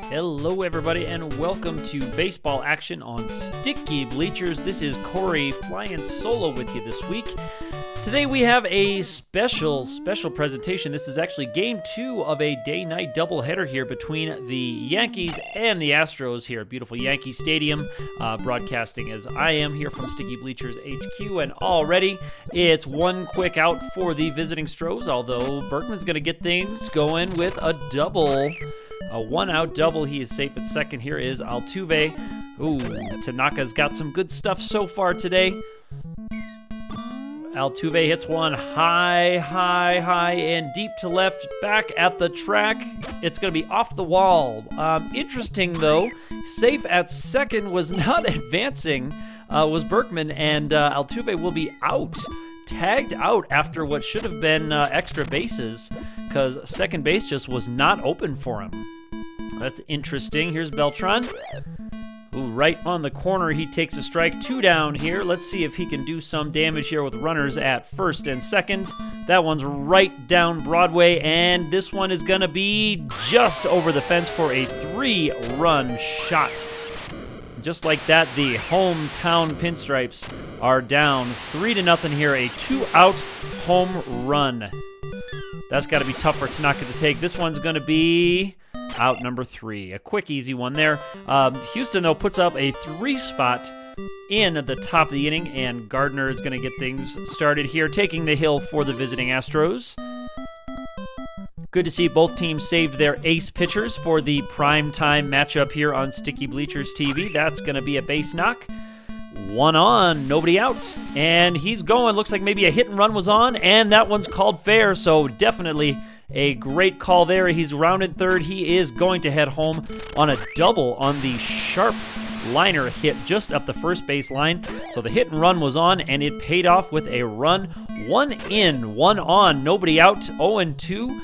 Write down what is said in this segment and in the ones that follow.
Hello, everybody, and welcome to baseball action on Sticky Bleachers. This is Cory flying solo with you this week. Today we have a special presentation. This is actually Game 2 of a day-night doubleheader here between the Yankees and the Astros here at beautiful Yankee Stadium, broadcasting as I am here from Sticky Bleachers HQ. And already it's one quick out for the visiting Stros, although Berkman's going to get things going with a double. A one-out double. He is safe at second. Here is Altuve. Ooh, Tanaka's got some good stuff so far today. Altuve hits one high, and deep to left, back at the track. It's going to be off the wall. Interesting, though, safe at second was not advancing, was Berkman, and Altuve will be out. Tagged out after what should have been extra bases, because second base just was not open for him. That's interesting. Here's Beltran. Ooh, right on the corner, he takes a strike. 2 down here. Let's see if he can do some damage here with runners at first and second. That one's right down Broadway, and this one is going to be just over the fence for a 3-run shot. Just like that, the hometown Pinstripes are down 3-0 here. A 2-out home run. That's got to be tough for Tanaka to take. This one's going to be out number 3. A quick, easy one there. Houston, though, puts up a 3-spot in the top of the inning, and Gardner is going to get things started here, taking the hill for the visiting Astros. Good to see both teams saved their ace pitchers for the primetime matchup here on Sticky Bleachers TV. That's going to be a base knock. 1 on, nobody out, and he's going. Looks like maybe a hit and run was on, and that one's called fair, so definitely a great call there. He's rounded third. He is going to head home on a double on the sharp liner hit just up the first base line. So the hit and run was on, and it paid off with a run. 1 in, 1 on, nobody out, 0-2.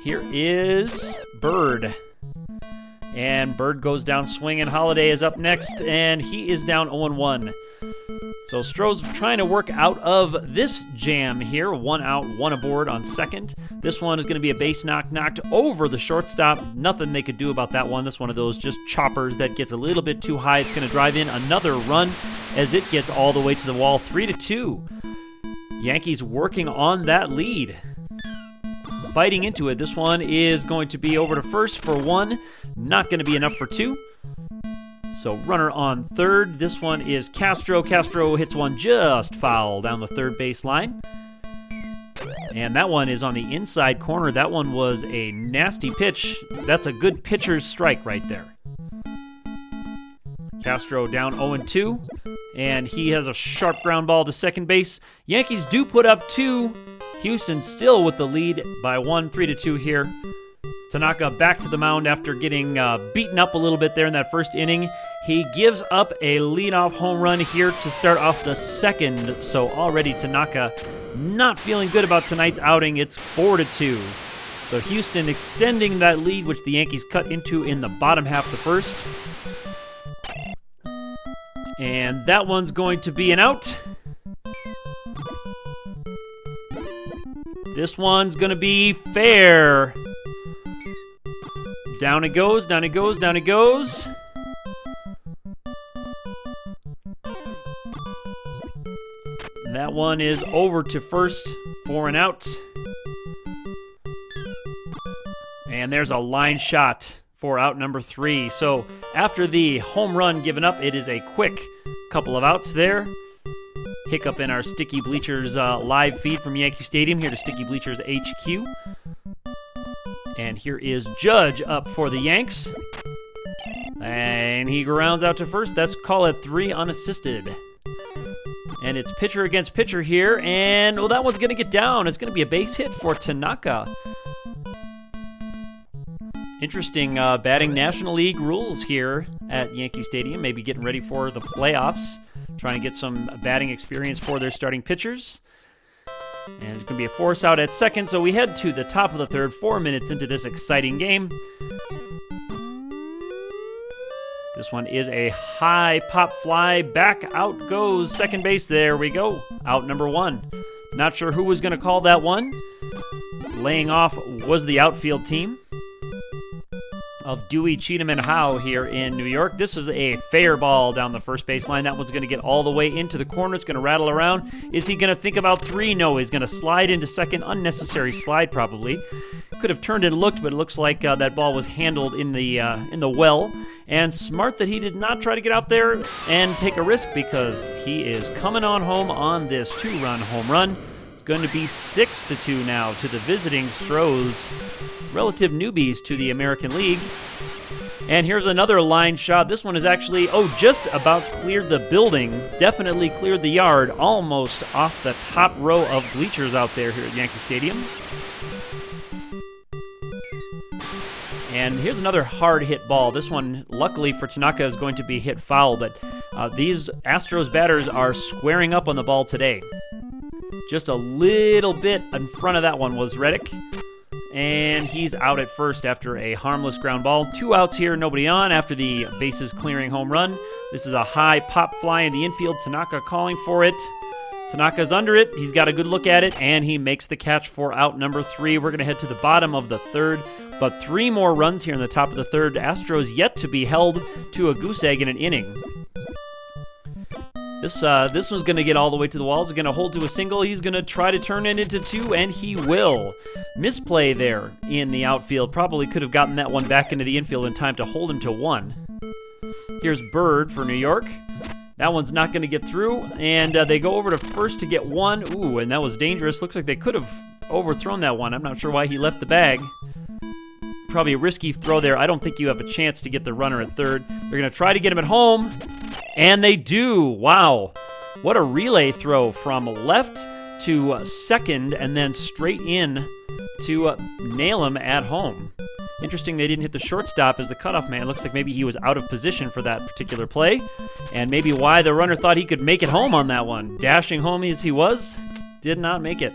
Here is Bird. And Bird goes down swinging. Holiday is up next, and he is down 0-1. So Stros trying to work out of this jam here. 1 out, 1 aboard on second. This one is going to be a base knock, knocked over the shortstop. Nothing they could do about that one. This one of those just choppers that gets a little bit too high. It's going to drive in another run as it gets all the way to the wall. 3-2. Yankees working on that lead. Biting into it. This one is going to be over to first for 1. Not going to be enough for 2. So runner on third. This one is Castro. Castro hits one just foul down the third base line. And that one is on the inside corner. That one was a nasty pitch. That's a good pitcher's strike right there. Castro down 0-2. And he has a sharp ground ball to second base. Yankees do put up 2. Houston still with the lead by 1, 3-2 here. Tanaka back to the mound after getting beaten up a little bit there in that first inning. He gives up a leadoff home run here to start off the second. So already Tanaka not feeling good about tonight's outing. It's 4-2. So Houston extending that lead, which the Yankees cut into in the bottom half of the first. And that one's going to be an out. This one's going to be fair. Down it goes, down it goes, down it goes. That one is over to first for an out. And there's a line shot for out number 3. So after the home run given up, it is a quick couple of outs there. Hiccup in our Sticky Bleachers live feed from Yankee Stadium here to Sticky Bleachers HQ. And here is Judge up for the Yanks. And he grounds out to first. That's call it 3 unassisted. And it's pitcher against pitcher here. And, well, that one's going to get down. It's going to be a base hit for Tanaka. Interesting batting National League rules here at Yankee Stadium. Maybe getting ready for the playoffs. Trying to get some batting experience for their starting pitchers. And it's going to be a force out at second. So we head to the top of the third, 4 minutes into this exciting game. This one is a high pop fly. Back out goes second base. There we go. Out number 1. Not sure who was going to call that one. Laying off was the outfield team. of Dewey, Cheatham, and Howe here in New York. This is a fair ball down the first baseline. That one's going to get all the way into the corner. It's going to rattle around. Is he going to think about three? No, he's going to slide into second. Unnecessary slide, probably. Could have turned and looked, but it looks like that ball was handled in the well. And smart that he did not try to get out there and take a risk, because he is coming on home on this 2-run home run. It's going to be 6-2 now to the visiting Stros, relative newbies to the American League. And here's another line shot. This one is actually, just about cleared the building. Definitely cleared the yard, almost off the top row of bleachers out there here at Yankee Stadium. And here's another hard hit ball. This one, luckily for Tanaka, is going to be hit foul, but these Astros batters are squaring up on the ball today. Just a little bit in front of that one was Reddick. And he's out at first after a harmless ground ball. 2 outs here, nobody on after the bases clearing home run. This is a high pop fly in the infield. Tanaka calling for it. Tanaka's under it. He's got a good look at it, and he makes the catch for out number 3. We're going to head to the bottom of the third. But 3 more runs here in the top of the third. Astros yet to be held to a goose egg in an inning. This one's going to get all the way to the wall. He's going to hold to a single. He's going to try to turn it into 2, and he will. Misplay there in the outfield. Probably could have gotten that one back into the infield in time to hold him to 1. Here's Bird for New York. That one's not going to get through, and they go over to first to get 1. Ooh, and that was dangerous. Looks like they could have overthrown that one. I'm not sure why he left the bag. Probably a risky throw there. I don't think you have a chance to get the runner at third. They're going to try to get him at home, and they do. Wow. What a relay throw from left to second and then straight in to nail him at home. Interesting they didn't hit the shortstop as the cutoff man. Looks like maybe he was out of position for that particular play, and maybe why the runner thought he could make it home on that one. Dashing home as he was, did not make it.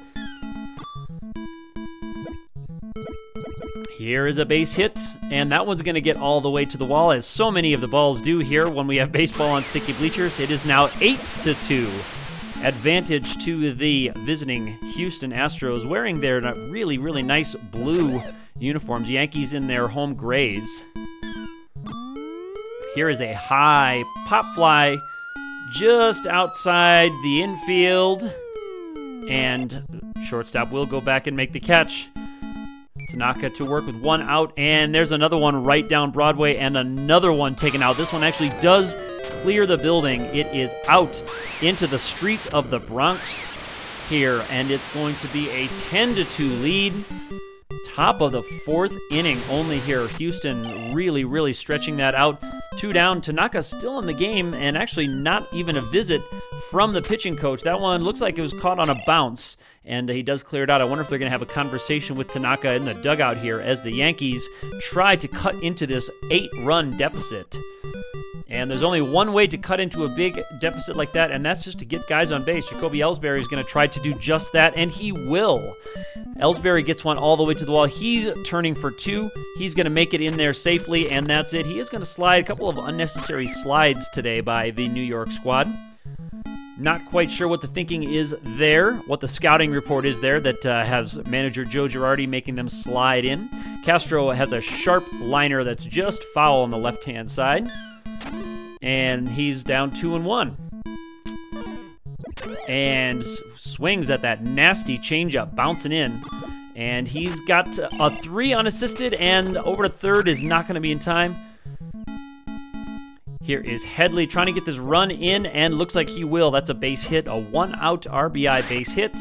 Here is a base hit, and that one's going to get all the way to the wall, as so many of the balls do here when we have baseball on Sticky Bleachers. It is now 8-2. Advantage to the visiting Houston Astros, wearing their really, really nice blue uniforms. Yankees in their home grays. Here is a high pop fly just outside the infield, and shortstop will go back and make the catch. Tanaka to work with 1 out, and there's another one right down Broadway, and another one taken out. This one actually does clear the building. It is out into the streets of the Bronx here, and it's going to be a 10-2 lead. Top of the 4th inning only here. Houston really, really stretching that out. 2 down. Tanaka still in the game, and actually not even a visit from the pitching coach. That one looks like it was caught on a bounce, and he does clear it out. I wonder if they're going to have a conversation with Tanaka in the dugout here as the Yankees try to cut into this 8-run deficit. And there's only one way to cut into a big deficit like that, and that's just to get guys on base. Jacoby Ellsbury is going to try to do just that, and he will. Ellsbury gets one all the way to the wall. He's turning for 2. He's going to make it in there safely, and that's it. He is going to slide. A couple of unnecessary slides today by the New York squad. Not quite sure what the thinking is there, what the scouting report is there that has manager Joe Girardi making them slide in. Castro has a sharp liner that's just foul on the left-hand side, and he's down 2-1. And swings at that nasty changeup, bouncing in. And he's got a 3 unassisted, and over to third is not going to be in time. Here is Headley trying to get this run in, and looks like he will. That's a base hit, a 1-out R.B.I. base hit.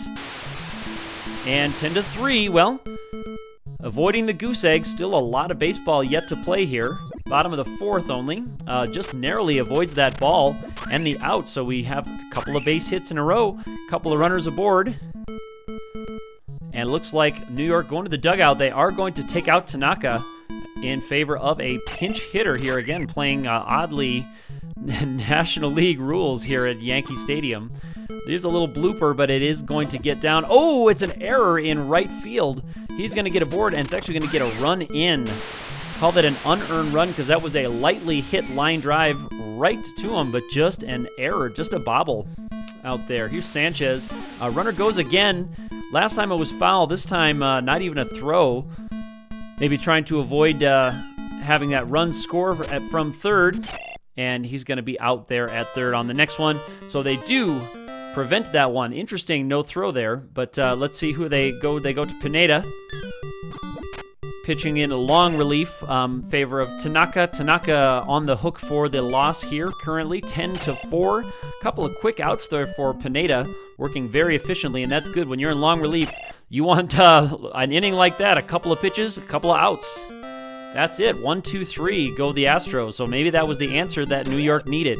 And 10-3, well, avoiding the goose egg. Still a lot of baseball yet to play here. Bottom of the 4th only. Just narrowly avoids that ball and the out, so we have a couple of base hits in a row, a couple of runners aboard. And it looks like New York going to the dugout. They are going to take out Tanaka in favor of a pinch hitter here, again playing oddly National League rules here at Yankee Stadium. There's a little blooper, but it is going to get down. Oh, it's an error in right field. He's going to get aboard, and it's actually going to get a run in. Call that an unearned run because that was a lightly hit line drive right to him, but just an error, just a bobble out there. Here's Sanchez. Runner goes again. Last time it was foul. This time not even a throw. Maybe trying to avoid having that run score from third, and he's going to be out there at third on the next one. So they do prevent that one. Interesting, no throw there, but let's see who they go. They go to Pineda, pitching in a long relief, favor of Tanaka. Tanaka on the hook for the loss here currently, 10-4. Couple of quick outs there for Pineda, working very efficiently, and that's good. When you're in long relief, you want an inning like that, a couple of pitches, a couple of outs. That's it, 1, 2, 3, go the Astros. So maybe that was the answer that New York needed.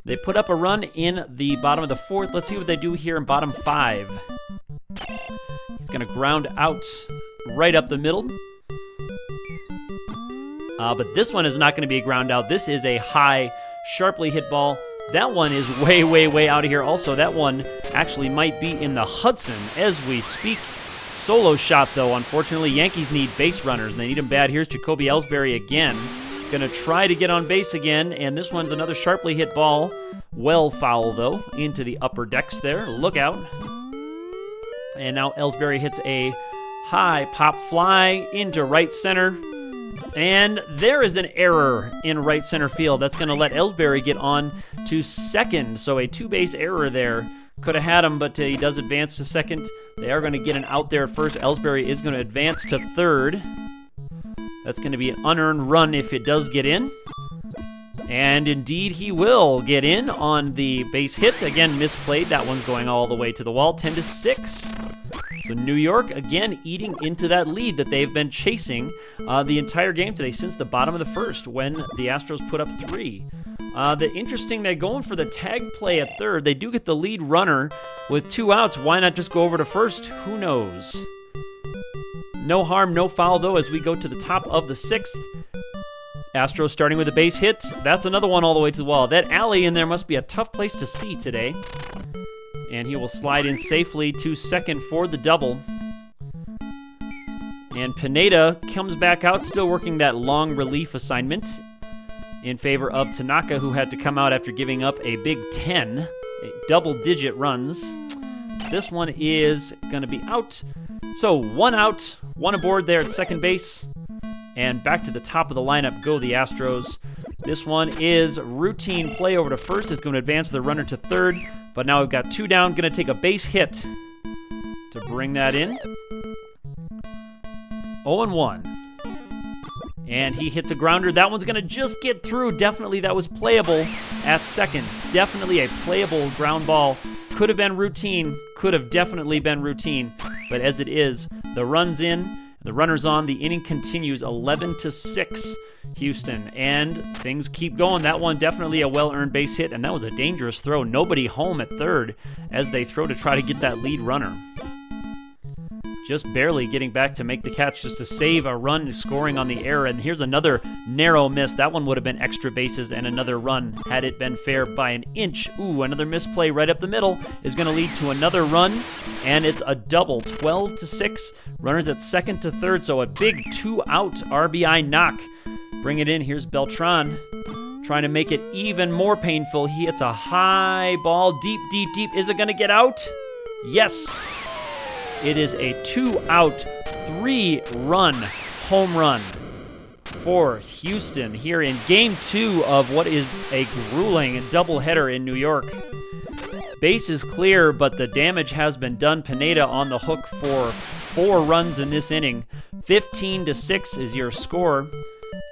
They put up a run in the bottom of the fourth. Let's see what they do here in bottom 5. He's going to ground out right up the middle. But this one is not going to be a ground out. This is a high, sharply hit ball. That one is way, way, way out of here. Also, that one actually might be in the Hudson as we speak. Solo shot, though. Unfortunately, Yankees need base runners, and they need them bad. Here's Jacoby Ellsbury again. Going to try to get on base again, and this one's another sharply hit ball. Well foul, though, into the upper decks there. Look out. And now Ellsbury hits a high pop fly into right center. And there is an error in right center field. That's going to let Ellsbury get on to second. So a two-base error there. Could have had him, but he does advance to second. They are going to get an out there at first. Ellsbury is going to advance to third. That's going to be an unearned run if it does get in. And indeed, he will get in on the base hit. Again, misplayed. That one's going all the way to the wall, 10-6. So New York, again, eating into that lead that they've been chasing the entire game today since the bottom of the first when the Astros put up 3. They're going for the tag play at third. They do get the lead runner with 2 outs. Why not just go over to first? Who knows? No harm, no foul, though, as we go to the top of the 6th. Astros starting with a base hit. That's another one all the way to the wall. That alley in there must be a tough place to see today. And he will slide in safely to second for the double. And Pineda comes back out, still working that long relief assignment in favor of Tanaka, who had to come out after giving up a big 10, double-digit runs. This one is going to be out. So 1 out, 1 aboard there at second base. And back to the top of the lineup go the Astros. This one is routine play over to first. It's going to advance the runner to third. But now we've got 2 down. Going to take a base hit to bring that in. 0-1. And he hits a grounder. That one's going to just get through. Definitely that was playable at second. Definitely a playable ground ball. Could have been routine. Could have definitely been routine. But as it is, the run's in. The runner's on. The inning continues 11-6. Houston, and things keep going. That one definitely a well-earned base hit, and that was a dangerous throw. Nobody home at third as they throw to try to get that lead runner. Just barely getting back to make the catch just to save a run scoring on the error, and here's another narrow miss. That one would have been extra bases and another run had it been fair by an inch. Ooh, another misplay right up the middle is going to lead to another run, and it's a double, 12-6. Runners at second to third, so a big 2-out R.B.I. knock. Bring it in. Here's Beltran trying to make it even more painful. He hits a high ball, deep, deep, deep. Is it going to get out? Yes. It is a 2-out, 3-run home run for Houston here in Game 2 of what is a grueling doubleheader in New York. Base is clear, but the damage has been done. Pineda on the hook for 4 runs in this inning. 15-6 is your score.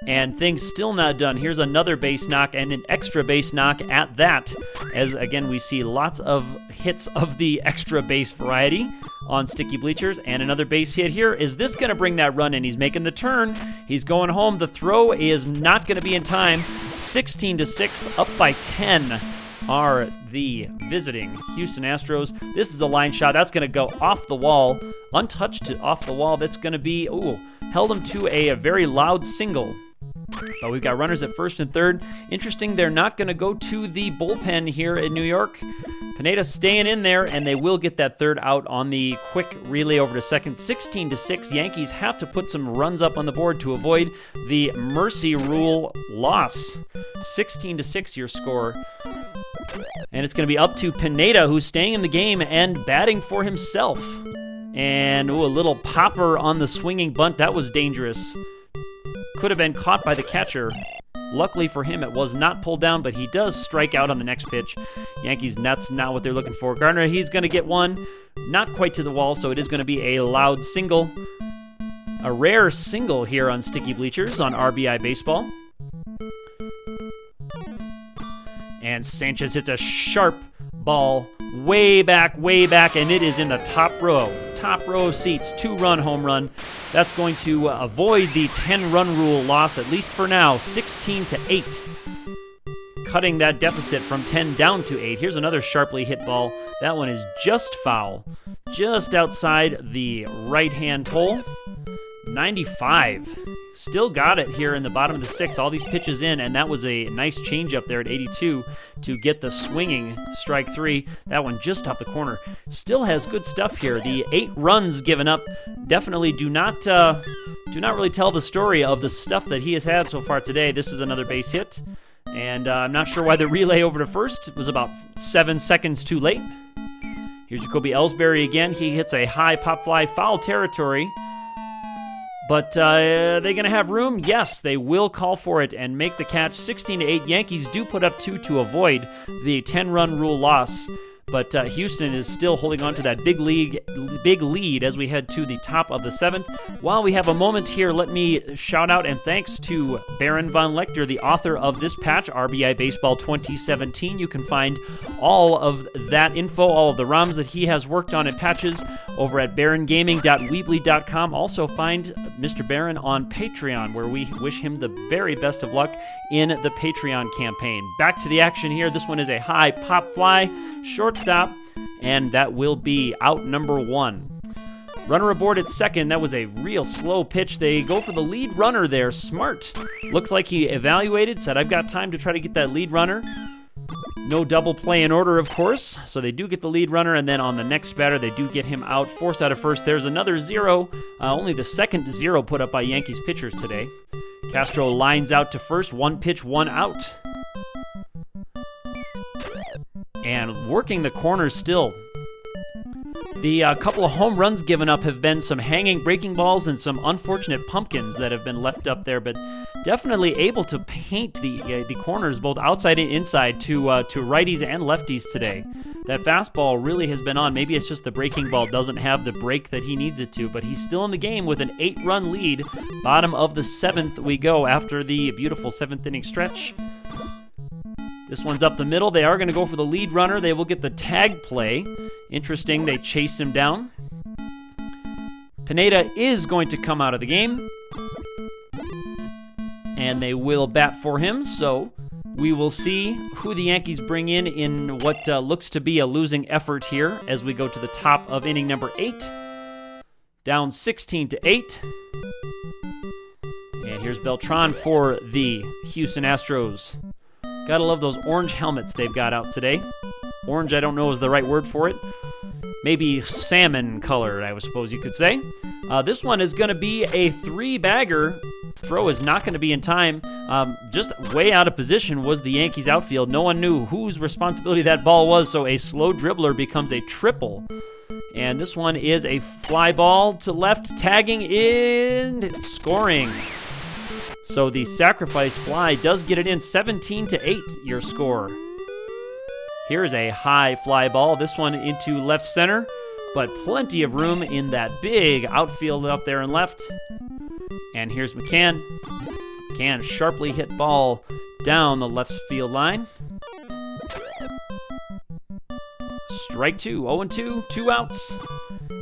And things still not done. Here's another base knock and an extra base knock at that. As, again, we see lots of hits of the extra base variety on Sticky Bleachers. And another base hit here. Is this going to bring that run in? He's making the turn. He's going home. The throw is not going to be in time. 16-6, up by 10 are the visiting Houston Astros. This is a line shot. That's going to go off the wall. Untouched off the wall. That's going to be, held him to a very loud single. But we've got runners at first and third. Interesting, they're not going to go to the bullpen here in New York. Pineda staying in there, and they will get that third out on the quick relay over to second. 16-6, Yankees have to put some runs up on the board to avoid the mercy rule loss. 16-6 your score. And it's going to be up to Pineda, who's staying in the game and batting for himself. And a little popper on the swinging bunt. That was dangerous. could have been caught by the catcher. Luckily for him, it was not pulled down, but he does strike out on the next pitch. Yankees nuts, not what they're looking for. Gardner, he's going to get one. Not quite to the wall, so it is going to be a loud single. A rare single here on Sticky Bleachers on R.B.I. Baseball. And Sanchez hits a sharp ball way back, and it is in the top row of seats. 2-run home run. That's going to avoid the 10-run rule loss, at least for now, 16-8. Cutting that deficit from 10 down to 8. Here's another sharply hit ball. That one is just foul, just outside the right-hand pole. 95. Still got it here in the bottom of the 6th. All these pitches in, and that was a nice changeup there at 82 to get the swinging strike 3. That one just off the corner. Still has good stuff here. The 8 runs given up definitely do not really tell the story of the stuff that he has had so far today. This is another base hit, and I'm not sure why the relay over to first was about 7 seconds too late. Here's Jacoby Ellsbury again. He hits a high pop fly, foul territory. But are they going to have room? Yes, they will call for it and make the catch. 16-8. Yankees do put up 2 to avoid the 10-run rule loss. But Houston is still holding on to that big lead as we head to the top of the 7th. While we have a moment here, let me shout out and thanks to Baron Von Lechter, the author of this patch, R.B.I. Baseball 2017. You can find all of that info, all of the ROMs that he has worked on and patches over at barongaming.weebly.com. Also find Mr. Baron on Patreon, where we wish him the very best of luck in the Patreon campaign. Back to the action here. This one is a high pop fly, shortstop, and that will be out number 1. Runner aboard at second. That was a real slow pitch. They go for the lead runner there. Smart. Looks like he evaluated, said, I've got time to try to get that lead runner. No double play in order, of course. So they do get the lead runner, and then on the next batter, they do get him out. Force out of first. There's another 0. Only the second 0 put up by Yankees pitchers today. Castro lines out to first. 1 pitch, 1 out. And working the corners still. The couple of home runs given up have been some hanging breaking balls and some unfortunate pumpkins that have been left up there, but definitely able to paint the corners both outside and inside to righties and lefties today. That fastball really has been on. Maybe it's just the breaking ball doesn't have the break that he needs it to, but he's still in the game with an 8-run lead. Bottom of the 7th we go after the beautiful 7th inning stretch. This one's up the middle. They are going to go for the lead runner. They will get the tag play. Interesting, they chased him down. Pineda is going to come out of the game. And they will bat for him, so we will see who the Yankees bring in what looks to be a losing effort here as we go to the top of inning number 8. Down 16-8. And here's Beltran for the Houston Astros. Gotta love those orange helmets they've got out today. Orange, I don't know is the right word for it. Maybe salmon colored, I suppose you could say. This one is going to be a 3-bagger. Throw is not going to be in time. Just way out of position was the Yankees outfield. No one knew whose responsibility that ball was, so a slow dribbler becomes a triple. And this one is a fly ball to left, tagging in, scoring. So the sacrifice fly does get it in. 17-8, your score. Here's a high fly ball. This one into left center, but plenty of room in that big outfield up there and left. And here's McCann. McCann sharply hit ball down the left field line. Strike 2, 0-2, 2 outs.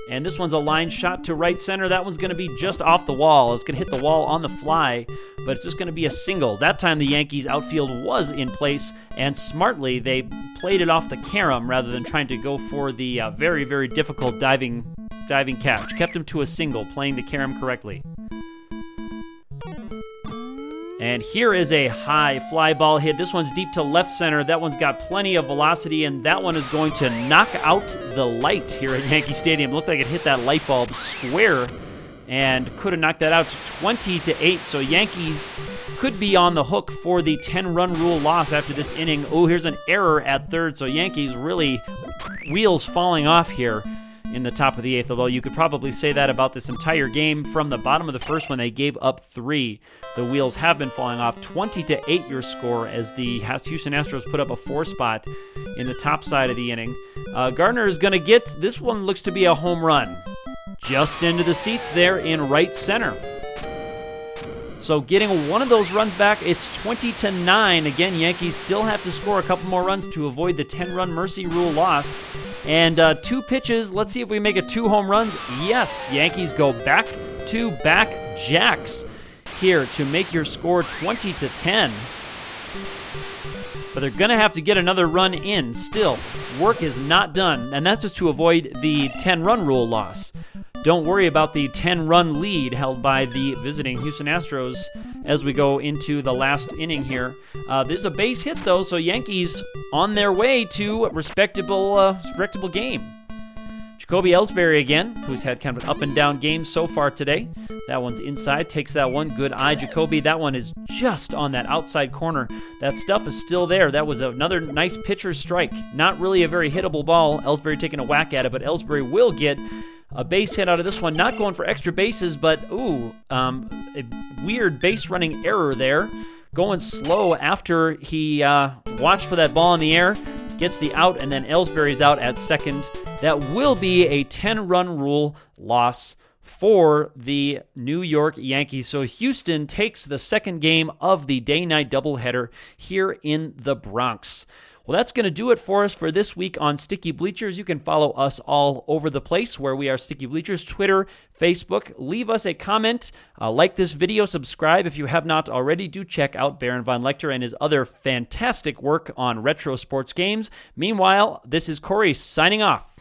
And this one's a line shot to right center. That one's going to be just off the wall. It's going to hit the wall on the fly, but it's just going to be a single. That time the Yankees outfield was in place, and smartly they played it off the carom rather than trying to go for the very, very difficult diving catch. Kept him to a single, playing the carom correctly. And here is a high fly ball hit. This one's deep to left center. That one's got plenty of velocity, and that one is going to knock out the light here at Yankee Stadium. Looked like it hit that light bulb square and could have knocked that out to 20-8. So Yankees could be on the hook for the 10-run rule loss after this inning. Oh, here's an error at third. So Yankees really wheels falling off here. in the top of the 8th, although you could probably say that about this entire game. From the bottom of the first when they gave up 3. The wheels have been falling off. 20-8 your score as the Houston Astros put up a 4 spot in the top side of the inning. Gardner is going to get, this one looks to be a home run. Just into the seats there in right center. So getting one of those runs back, it's 20-9. Again, Yankees still have to score a couple more runs to avoid the 10-run mercy rule loss. And 2 pitches, let's see if we make it 2 home runs. Yes, Yankees go back-to-back jacks here to make your score 20-10. But they're going to have to get another run in still. Work is not done, and that's just to avoid the 10-run rule loss. Don't worry about the 10-run lead held by the visiting Houston Astros as we go into the last inning here. There's a base hit, though, so Yankees on their way to a respectable game. Jacoby Ellsbury again, who's had kind of an up-and-down game so far today. That one's inside, takes that one. Good eye, Jacoby. That one is just on that outside corner. That stuff is still there. That was another nice pitcher's strike. Not really a very hittable ball. Ellsbury taking a whack at it, but Ellsbury will get a base hit out of this one. Not going for extra bases, but a weird base running error there. Going slow after he watched for that ball in the air. Gets the out, and then Ellsbury's out at second. That will be a 10-run rule loss for the New York Yankees. So Houston takes the second game of the day-night doubleheader here in the Bronx. Well, that's going to do it for us for this week on Sticky Bleachers. You can follow us all over the place where we are Sticky Bleachers, Twitter, Facebook. Leave us a comment, like this video, subscribe if you have not already. Do check out Baron Von Lechter and his other fantastic work on retro sports games. Meanwhile, this is Cory signing off.